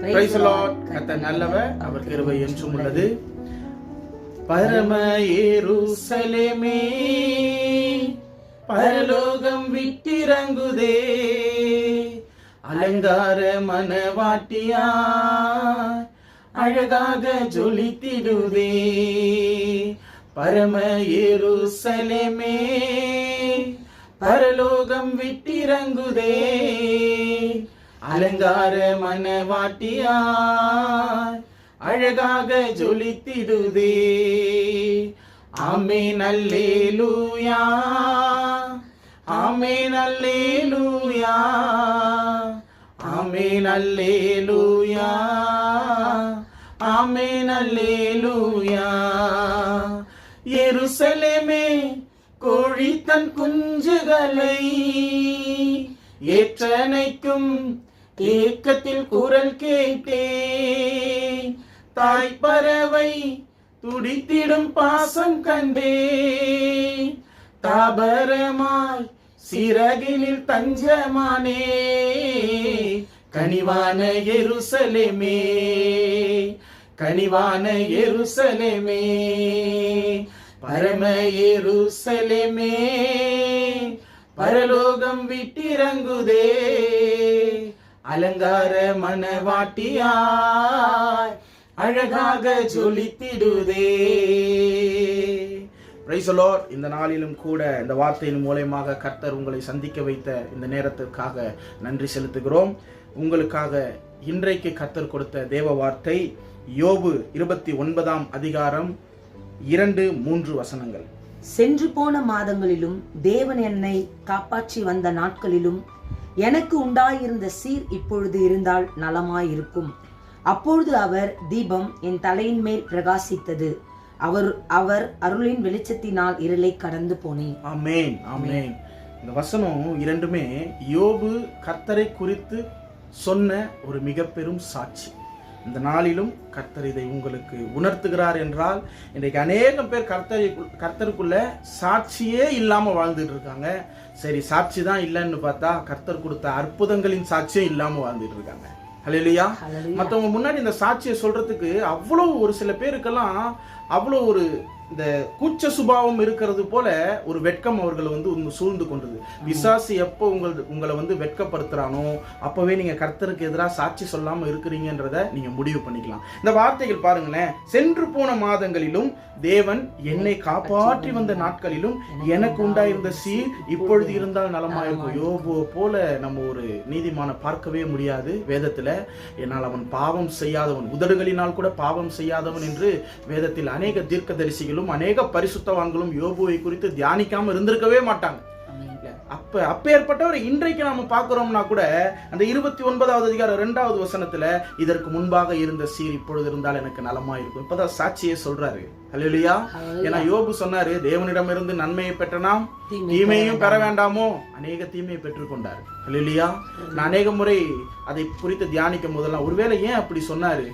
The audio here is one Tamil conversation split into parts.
Praise the Lord. கர்த்தர் நல்லவர், அவர் கிருபை என்றும் உள்ளது. பரம எருசலேமே பரலோகம் விட்டிறங்குதே, அலங்கார மனவாட்டியா அழகாக ஜொலித்திடுதே. பரம எருசலேமே பரலோகம் விட்டிறங்குதே, அலங்கார மனவாட்டியா அழகாக ஜொலித்திடுதே. ஆமென் அல்லேலூயா, ஆமென் அல்லேலூயா, ஆமென் அல்லேலூயா, ஆமென் அல்லேலூயா. எருசலேமே கோழி தன் குஞ்சுகளை ஏற்றனைக்கும் ஏக்கத்தில் குரல் கேட்டே, தாய் பறவை துடித்திடும் பாசம் கண்டே, தாபரமாய் சிறகினில் தஞ்சமானே. கனிவான எருசலேமே, கனிவான எருசலேமே, பரம எருசலேமே பரலோகம் விட்டிறங்குதே, அலங்கார மனவாட்டியாய் அழகாக ஜொலித்திடுதே. Praise the Lord. இந்த நாளிலும் கூட இந்த வார்த்தையின் மூலமாக கர்த்தர் உங்களை சந்திக்க வைத்த இந்த நேரத்திற்காக நன்றி செலுத்துகிறோம். உங்களுக்காக இன்றைக்கு கர்த்தர் கொடுத்த தேவ வார்த்தை யோபு 29ஆம் அதிகாரம் 2-3 வசனங்கள். சென்று போன மாதங்களிலும் தேவன் என்னை காப்பாற்றி வந்த நாட்களிலும் எனக்கு உண்டாயிருந்த சீர் இப்பொழுது இருந்தால் நலமாயிருக்கும். அப்பொழுது அவர் தீபம் என் தலையின் மேல் பிரகாசித்தது. அவர் அருளின் வெளிச்சத்தினால் இருளை கடந்து போனேன். ஆமென், ஆமென். இந்த வசனம் இரண்டுமே யோபு கர்த்தரை குறித்து சொன்ன ஒரு மிக பெரும் சாட்சி. இந்த நாளிலும் கர்த்தர் இதை உங்களுக்கு உணர்த்துகிறார் என்றால், இன்றைக்கு அநேகம் பேர் கர்த்தருக்குள்ள சாட்சியே இல்லாம வாழ்ந்துட்டு இருக்காங்க. சரி, சாட்சி தான் இல்லைன்னு பார்த்தா கர்த்தர் கொடுத்த அற்புதங்களின் சாட்சியும் இல்லாம வாழ்ந்துட்டு இருக்காங்க. ஹல்லேலூயா. மற்றவங்க முன்னாடி இந்த சாட்சியை சொல்றதுக்கு அவ்வளவு ஒரு சில பேருக்கெல்லாம் அவ்வளோ ஒரு இந்த கூச்ச சுபாவம் இருக்கிறது போல ஒரு வெட்கம் அவர்களை சூழ்ந்து கொண்டது. பிசாசு எப்போ உங்களை வெட்கப்படுத்துறானோ அப்பவே நீங்க கர்த்தருக்கு எதிராக சாட்சி சொல்லாம இருக்கிறீங்கன்றத நீங்க முடிவு பண்ணிக்கலாம். இந்த வார்த்தைகள் பாருங்களேன். சென்று போன மாதங்களிலும் தேவன் என்னை காப்பாற்றி வந்த நாட்களிலும் எனக்கு உண்டாயிருந்த சீர் இப்பொழுது இருந்தால் நலமாயிருக்கும். யோபு போல நம்ம ஒரு நீதிமான பார்க்கவே முடியாது வேதத்துல. என்னால் அவன் பாவம் செய்யாதவன், உதடுகளினால் கூட பாவம் செய்யாதவன் என்று வேதத்தில் அநேக தீர்க்கதரிசிகள் அநேக பரிசுத்தவான்களும் யோபுவை குறித்து தியானிக்காம இருந்திருக்கவே மாட்டாங்க. அப்பேற்பட்டவர் இன்றைக்கு நாம பார்க்கிறோம்னா கூட அந்த 29வது அதிகாரம் 2வது வசனத்துல இதற்கு முன்பாக இருந்த சீர் இப்பொழுது இருந்தால் எனக்கு நலமா இருக்கும். இப்பதான் சாட்சியே சொல்றாரு. ஹல்லேலூயா. ஏன்னா யோபு சொன்னாரு, தேவனிடம் இருந்து நன்மையை பெற்ற நாம் தீமையும் பெற வேண்டாமோ? அநேக தீமையை பெற்றுக்கொண்டாரு. ஹல்லேலூயா. நான் அநேக முறை அதை குறித்து தியானிக்கும் போதெல்லாம் ஒருவேளை ஏன் அப்படி சொன்னாரு?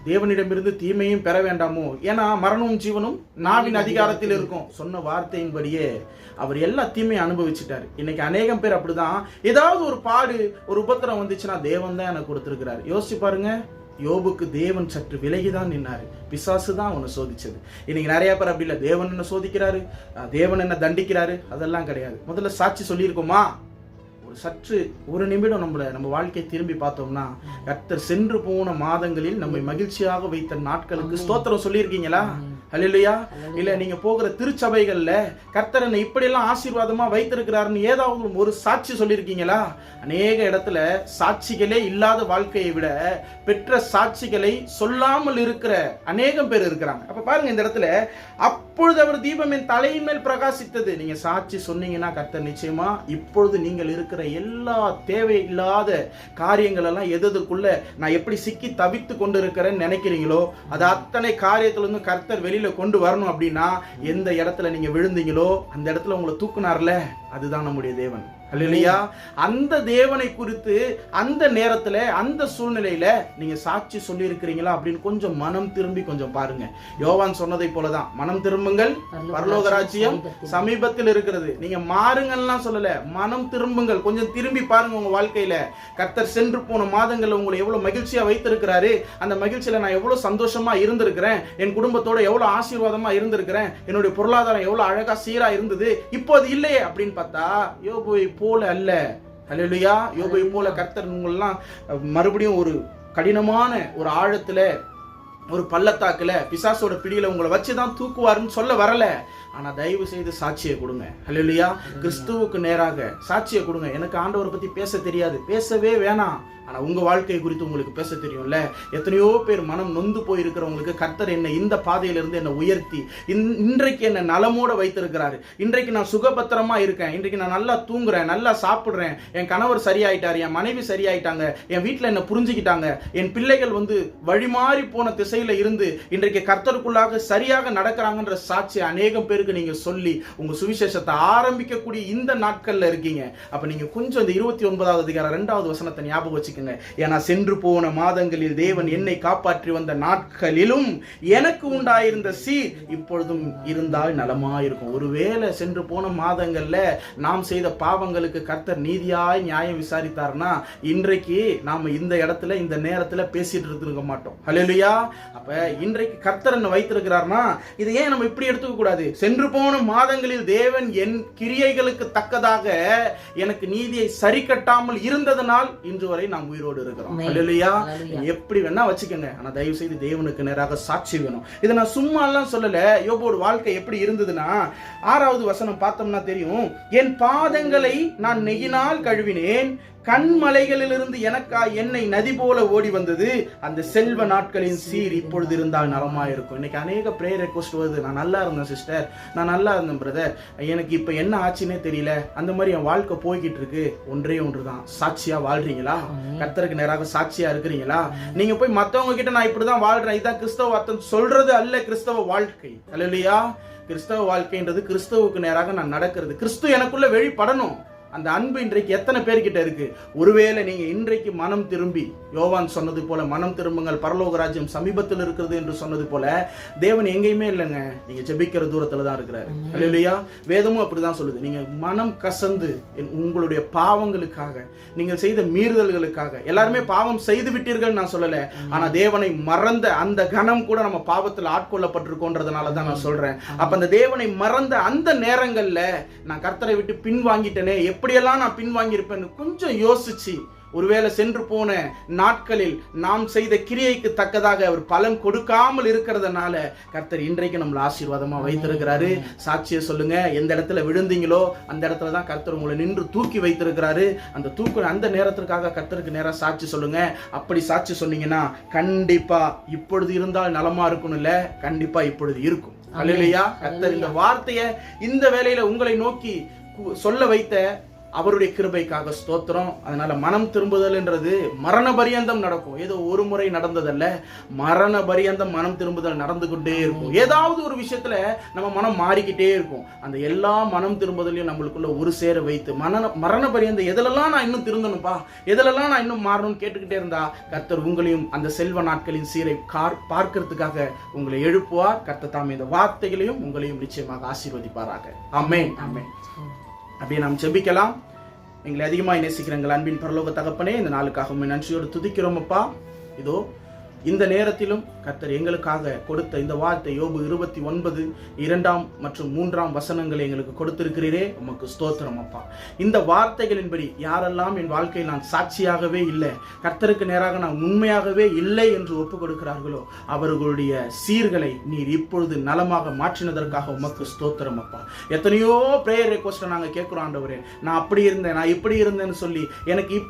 தேவனிடமிருந்து தீமையும் பெற வேண்டாமோ? ஏன்னா மரணமும் ஜீவனும் நாவின் அதிகாரத்தில் இருக்கும். சொன்ன வார்த்தையின்படியே அவர் எல்லா தீமையும் அனுபவிச்சுட்டாரு. இன்னைக்கு அநேகம் பேர் அப்படிதான். ஏதாவது ஒரு பாடு, ஒரு உபத்திரம் வந்துச்சுன்னா தேவன் தான் எனக்கு கொடுத்திருக்கிறாரு. யோசிச்சு பாருங்க. யோபுக்கு தேவன் சற்று விலகிதான் நின்னாரு. பிசாசு தான் அவனை சோதிச்சது. இன்னைக்கு நிறைய பேர் அப்படி இல்லை. தேவன் என்ன சோதிக்கிறாரு, தேவன் என்ன தண்டிக்கிறாரு, அதெல்லாம் கிடையாது. முதல்ல சாட்சி சொல்லியிருக்கோமா? சற்று ஒரு நிமிடம் நம்ம வாழ்க்கையை திரும்பி பார்த்தோம்னா, கர்த்தர் சென்று போன மாதங்களில் நம்மை மகிழ்ச்சியாக வைத்த நாட்களுக்கு ஸ்தோத்திரம் சொல்லியிருக்கீங்களா? ஹல்லேலூயா. இல்ல நீங்க போகிற திருச்சபைகள்ல கர்த்தர் என்னை இப்படி எல்லாம் ஆசீர்வாதமா வைத்திருக்கிறாருன்னு ஏதாவது ஒரு சாட்சி சொல்லியிருக்கீங்களா? அநேக இடத்துல சாட்சிகளே இல்லாத வாழ்க்கையை விட பெற்ற சாட்சிகளை சொல்லாமல் இருக்கிற அநேகம் பேர் இருக்கிறாங்க. அப்ப பாருங்க, இந்த இடத்துல அப்பொழுது அவர் தீபம் என் தலையின் மேல் பிரகாசித்தது. நீங்க சாட்சி சொன்னீங்கன்னா கர்த்தர் நிச்சயமா இப்பொழுது நீங்கள் இருக்கிற எல்லா தேவையில்லாத காரியங்கள் எல்லாம் எதுக்குள்ள நான் எப்படி சிக்கி தவித்து கொண்டு இருக்கிறேன்னு நினைக்கிறீங்களோ அது அத்தனை காரியத்துல இருந்து கர்த்தர் வெளியில கொண்டு வரணும். அப்படின்னா எந்த இடத்துல நீங்க விழுந்தீங்களோ அந்த இடத்துல உங்களை தூக்குனார்ல, அதுதான் நம்முடைய தேவன். அல்லேலூயா. அந்த தேவனை குறித்து அந்த நேரத்துல அந்த சூழ்நிலையில நீங்க சாட்சி சொல்லி இருக்கிறீங்களா அப்படின்னு கொஞ்சம் மனம் திரும்பி கொஞ்சம் பாருங்க. யோவான் சொன்னதை போலதான், மனம் திரும்புங்கள், பரலோக ராஜ்யம் சமீபத்தில் இருக்கிறது. நீங்க மாறுங்கள்லாம் சொல்லல, மனம் திரும்புங்கள். கொஞ்சம் திரும்பி பாருங்க உங்க வாழ்க்கையில. கர்த்தர் சென்று போன மாதங்கள்ல உங்களை எவ்வளவு மகிழ்ச்சியா வைத்திருக்கிறாரு. அந்த மகிழ்ச்சியில நான் எவ்வளவு சந்தோஷமா இருந்திருக்கிறேன், என் குடும்பத்தோட எவ்வளவு ஆசீர்வாதமா இருந்திருக்கிறேன், என்னுடைய பொருளாதாரம் எவ்வளவு அழகா சீரா இருந்தது, இப்போது இல்லையே அப்படின்னு பார்த்தா யோபுவை போல அல்ல. அல்லேலூயா. யோபுவை போல கர்த்தர் உங்களெல்லாம் மறுபடியும் ஒரு கடினமான ஒரு ஆழத்துல, ஒரு பள்ளத்தாக்குல, பிசாசோட பிடியில உங்களை வச்சுதான் தூக்குவாருன்னு சொல்ல வரல. ஆனா தயவு செய்து சாட்சியை கொடுங்க. அல்லேலூயா. கிறிஸ்துவுக்கு நேராக சாட்சியை கொடுங்க. எனக்கு ஆண்டவரை பத்தி பேச தெரியாது, பேசவே வேணாம். ஆனா உங்க வாழ்க்கை குறித்து உங்களுக்கு பேச தெரியும்ல. எத்தனையோ பேர் மனம் நொந்து போயிருக்கிறவங்களுக்கு கர்த்தர் என்ன இந்த பாதையிலிருந்து என்ன உயர்த்தி இன்றைக்கு என்ன நலமோட வைத்திருக்கிறாரு. இன்றைக்கு நான் சுகபத்திரமா இருக்கேன், இன்றைக்கு நான் நல்லா தூங்குறேன், நல்லா சாப்பிடுறேன், என் கணவர் சரியாயிட்டாரு, என் மனைவி சரியாயிட்டாங்க, என் வீட்டுல என்ன புரிஞ்சுக்கிட்டாங்க, என் பிள்ளைகள் வழிமாறி போன திசையில இருந்து இன்றைக்கு கர்த்தருக்குள்ளாக சரியாக நடக்கிறாங்கன்ற சாட்சி அநேகம் பேருக்கு நீங்க சொல்லி உங்க சுவிசேஷத்தை ஆரம்பிக்கக்கூடிய இந்த நாட்கள்ல இருக்கீங்க. அப்ப நீங்க கொஞ்சம் இந்த 29வது அதிகாரம் 2வது வசனத்தை ஞாபகம் வச்சு. ஏன்னா சென்று போன மாதங்களில் தேவன் என்னை காப்பாற்றி வந்த நாட்களிலும் எனக்கு உண்டாயிருந்த சீர் இப்பொழுதும் இருந்தால் நலமாயிருக்கும். ஒருவேளை சென்று போன மாதங்கள்ல நாம் செய்த பாவங்களுக்கு கர்த்தர் நீதியாய் நியாயம் விசாரித்தார்னா இன்றைக்கு நாம இந்த இடத்துல இந்த நேரத்துல பேசிட்டு இருக்க மாட்டோம். அல்லேலூயா. அப்ப இன்றைக்கு கர்த்தர் என்ன வைத்திருக்கிறார்னா இதை ஏன் நம்ம இப்படி எடுத்துக்க கூடாது. சென்று போன மாதங்களில் தேவன் என் கிரியைகளுக்கு தக்கதாக எனக்கு நீதியை சரி கட்டாமல் இருந்ததனால் இன்று வரை நாம் உயிரோடு இருக்கிறோம். அல்லேலூயா. எப்படி வேணா வச்சுக்கோங்க, ஆனா தயவு செய்து தேவனுக்கு நேராக சாட்சி வேணும். இதை நான் சும்மா எல்லாம் சொல்லல. யோபோட வாழ்க்கை எப்படி இருந்ததுன்னா 6வது வசனம் பார்த்தோம்னா தெரியும். என் பாதங்களை நான் நெய்யினால் கழுவினேன், கண்மலைகளிலிருந்து எனக்கா எண்ணெய் நதி போல ஓடி வந்தது, அந்த செல்வ நாட்களின் சீர் இப்பொழுது இருந்தால் நலமாயிருக்கும். இன்னைக்கு அநேக பிரேயர் ரெக்வஸ்ட் வருது. நான் நல்லா இருந்தேன் சிஸ்டர், நான் நல்லா இருந்தேன் பிரதர், எனக்கு இப்ப என்ன ஆச்சுன்னே தெரியல, அந்த மாதிரி என் வாழ்க்கை போய்கிட்டு இருக்கு. ஒன்றே ஒன்றுதான், சாட்சியா வாழ்றீங்களா? கர்த்தருக்கு நேராக சாட்சியா இருக்கிறீங்களா? நீங்க போய் மத்தவங்க கிட்ட நான் இப்படிதான் வாழ்றேன், இதான் கிறிஸ்தவ அர்த்தம் சொல்றது அல்ல கிறிஸ்தவ வாழ்க்கை. அல்லேலூயா. கிறிஸ்தவ வாழ்க்கைன்றது கிறிஸ்தவுக்கு நேராக நான் நடக்கிறது, கிறிஸ்து எனக்குள்ள வெளிப்படணும். அந்த அன்பு இன்றைக்கு எத்தனை பேர்கிட்ட இருக்கு? ஒருவேளை நீங்க இன்றைக்கு மனம் திரும்பி, யோவான் சொன்னது போல மனம் திரும்புங்கள், பரலோக ராஜ்யம் சமீபத்தில் இருக்கிறது என்று சொன்னது போல தேவன் எங்கேயுமே இல்லைங்க, நீங்க ஜெபிக்கிற தூரத்துல தான் இருக்கிறாரு. அல்லேலூயா. வேதமும் அப்படிதான் சொல்லுது. நீங்க மனம் கசந்து உங்களுடைய பாவங்களுக்காக, நீங்கள் செய்த மீறுதல்களுக்காக, எல்லாருமே பாவம் செய்து விட்டீர்கள் நான் சொல்லல, ஆனா தேவனை மறந்த அந்த கணம் கூட நம்ம பாவத்தில் ஆட்கொள்ளப்பட்டிருக்கோன்றதுனால தான் நான் சொல்றேன். அப்ப அந்த தேவனை மறந்த அந்த நேரங்கள்ல நான் கர்த்தரை விட்டு பின் வாங்கிட்டேனே, எப்படியெல்லாம் நான் பின்வாங்கி இருப்பேன்னு கொஞ்சம் யோசிச்சு, ஒருவேளை சென்று போன நாட்களில் நாம் செய்த கிரியைக்கு தக்கதாக அவர் பலன் கொடுக்காமல் இருக்கிறதுனால கர்த்தர் இன்றைக்கு நம்மள ஆசீர்வாதமா வைத்திருக்கிறாரு. சாட்சியை சொல்லுங்க. எந்த இடத்துல விழுந்தீங்களோ அந்த இடத்துல தான் கர்த்தர் உங்களை நின்று தூக்கி வைத்திருக்கிறாரு. அந்த தூக்கு அந்த நேரத்திற்காக கர்த்தருக்கு நேரா சாட்சி சொல்லுங்க. அப்படி சாட்சி சொன்னீங்கன்னா கண்டிப்பா இப்பொழுது இருந்தால் நலமா இருக்கணும் இல்ல, கண்டிப்பா இப்பொழுது இருக்கும். அல்லேலூயா. கர்த்தர் இந்த வார்த்தையை இந்த வேளையில உங்களை நோக்கி சொல்ல வைத்த அவருடைய கிருபைக்காக ஸ்தோத்திரம். அதனால மனம் திரும்புதல் என்றது மரண பரியந்தம் நடக்கும். ஏதோ ஒரு முறை நடந்ததல்ல, மரண பரியந்தம் மனம் திரும்புதல் நடந்து கொண்டே இருக்கும். ஏதாவது ஒரு விஷயத்துல நம்ம மனம் மாறிக்கிட்டே இருக்கும். அந்த எல்லா மனம் திரும்புதலையும் நம்மளுக்குள்ள ஒரு சேர வைத்து மரண பரியந்தம் எதிலெல்லாம் நான் இன்னும் திருந்தணும்பா, எதிலெல்லாம் நான் இன்னும் மாறணும்னு கேட்டுக்கிட்டே இருந்தா கர்த்தர் உங்களையும் அந்த செல்வ நாட்களின் சீரை பார்க்கிறதுக்காக உங்களை எழுப்புவார். கர்த்தர் தாமே இந்த வார்த்தைகளையும் உங்களையும் நிச்சயமாக ஆசீர்வதிப்பாராக. ஆமென். ஆமென். அப்படியே நாம் ஜெபிக்கலாம். எங்களை அதிகமாக நேசிக்கிறங்கள் அன்பின் பரலோக தகப்பனே, இந்த நாளுக்காக நன்றியோடு துதிக்கிறோம் அப்பா. இதோ இந்த நேரத்திலும் கர்த்தர் எங்களுக்காக கொடுத்த இந்த வார்த்தை யோபு 29 2 மற்றும் 3 வசனங்களை எங்களுக்கு கொடுத்திருக்கிறீரே, உமக்கு ஸ்தோத்திரம் அப்பா. இந்த வார்த்தைகளின்படி யாரெல்லாம் என் வாழ்க்கையில் நான் சாட்சியாகவே இல்லை, கர்த்தருக்கு நேராக நான் உண்மையாகவே இல்லை என்று ஒப்பு கொடுக்கிறார்களோ அவர்களுடைய சீர்களை நீர் இப்பொழுது நலமாக மாற்றினதற்காக உமக்கு ஸ்தோத்திரம் அப்பா. எத்தனையோ பிரேயர் ரெக்வஸ்ட்டை நாங்கள் கேட்குறோம் ஆண்டவரே, நான் அப்படி இருந்தேன், நான் இப்படி இருந்தேன்னு சொல்லி எனக்கு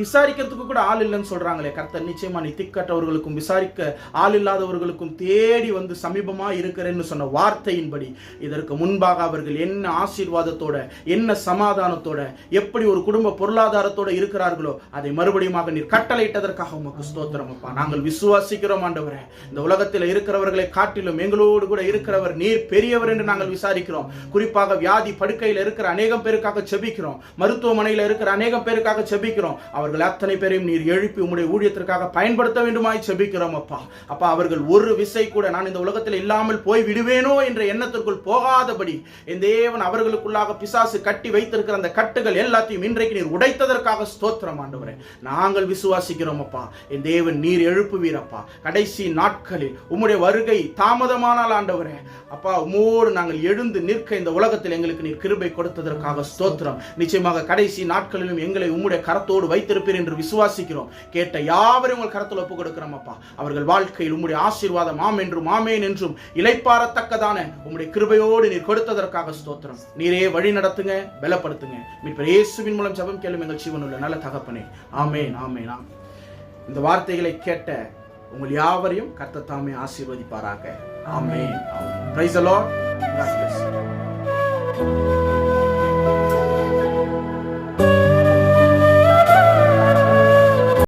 விசாரிக்கிறதுக்கு கூட ஆள் இல்லைன்னு சொல்றாங்களே, கர்த்தர் நிச்சயமா நீ திக்கற்றவர்களுக்கும் இல்லாதவர்களுக்கும் விசாரிக்க ஆள் இல்லாதவர்களுக்கும் தேடி வந்து சமீபமா இருக்கிறேன்னு சொன்ன வார்த்தையின்படி இதற்கு முன்பாக அவர்கள் என்ன ஆசீர்வாதத்தோட என்ன சமாதானத்தோட எப்படி ஒரு குடும்ப பொருளாதாரத்தோட இருக்கிறார்களோ அதை மறுபடியும் நீர் கட்டளையிட்டதற்காக உமக்கு ஸ்தோத்திரம் அப்பா. நாங்கள் விசுவாசிக்கிறோம் ஆண்டவரே, இந்த உலகத்தில் இருக்கிறவர்களை காட்டிலும் எங்களோடு கூட இருக்கிறவர் நீர் பெரியவர் என்று நாங்கள் விசாரிக்கிறோம். குறிப்பாக வியாதி படுக்கையில் இருக்கிற அநேகம் பேருக்காக செபிக்கிறோம், மருத்துவமனையில் இருக்கிற அநேகம் பேருக்காக செபிக்கிறோம். அவர்கள் அத்தனை பேரையும் நீர் எழுப்பி உம்முடைய ஊழியத்திற்காக பயன்படுத்த வேண்டுமாய் செபிக்கிறோம் அப்பா. அப்பா, அவர்கள் ஒரு விசை கூட நான் இந்த உலகத்தில் இல்லாமல் போய் விடுவேனோ என்ற எண்ணத்திற்குள் போகாதபடி என் தேவன் அவர்களுக்குள்ளாக பிசாசு கட்டி வைத்திருக்கிற அந்த கட்டுகள் எல்லாத்தையும் இன்றைக்கு நீர் உடைத்ததற்காக ஸ்தோத்திரம் ஆண்டவரே. நாங்கள் விசுவாசிக்கிறோம் அப்பா. என் தேவன் நீர் எழுப்புவீரப்பா. கடைசி நாட்களில் உம்முடைய வருகை தாமதமானால் ஆண்டவரே அப்பா, உம்மோடு நாங்கள் எழுந்து நிற்க இந்த உலகத்தில் எங்களுக்கு நீர் கிருபை கொடுத்ததற்காக ஸ்தோத்திரம். நிச்சயமாக கடைசி நாட்களிலும் எங்களை உம்முடைய கரத்தோடு வைத்திருப்பீர் என்று விசுவாசிக்கிறோம். கேட்ட யாவரையும் உங்கள் கரத்தில் ஒப்புக் கொடுக்கிறோம் அப்பா. அவர்கள் வாழ்க்கையில் உம்முடைய ஆசீர்வாதம் ஆம் என்றும் ஆமேன் என்றும் இளைப்பாறத்தக்கதான உம்முடைய கிருபையோடு நீர் கொடுத்ததற்காக ஸ்தோத்திரம். நீரே வழி நடத்துங்க, பலப்படுத்துங்க. மீட்பர் இயேசுவின் மூலம் ஜெபம் கேளும் எங்கள் ஜீவனுள்ள நல்ல தகப்பனே. ஆமேன், ஆமேன், ஆமேன். இந்த வார்த்தைகளை கேட்ட உங்கள் யாவரையும் கர்த்தர் தாமே ஆசீர்வதிப்பாராக. ஆமென். Praise the Lord. God bless you.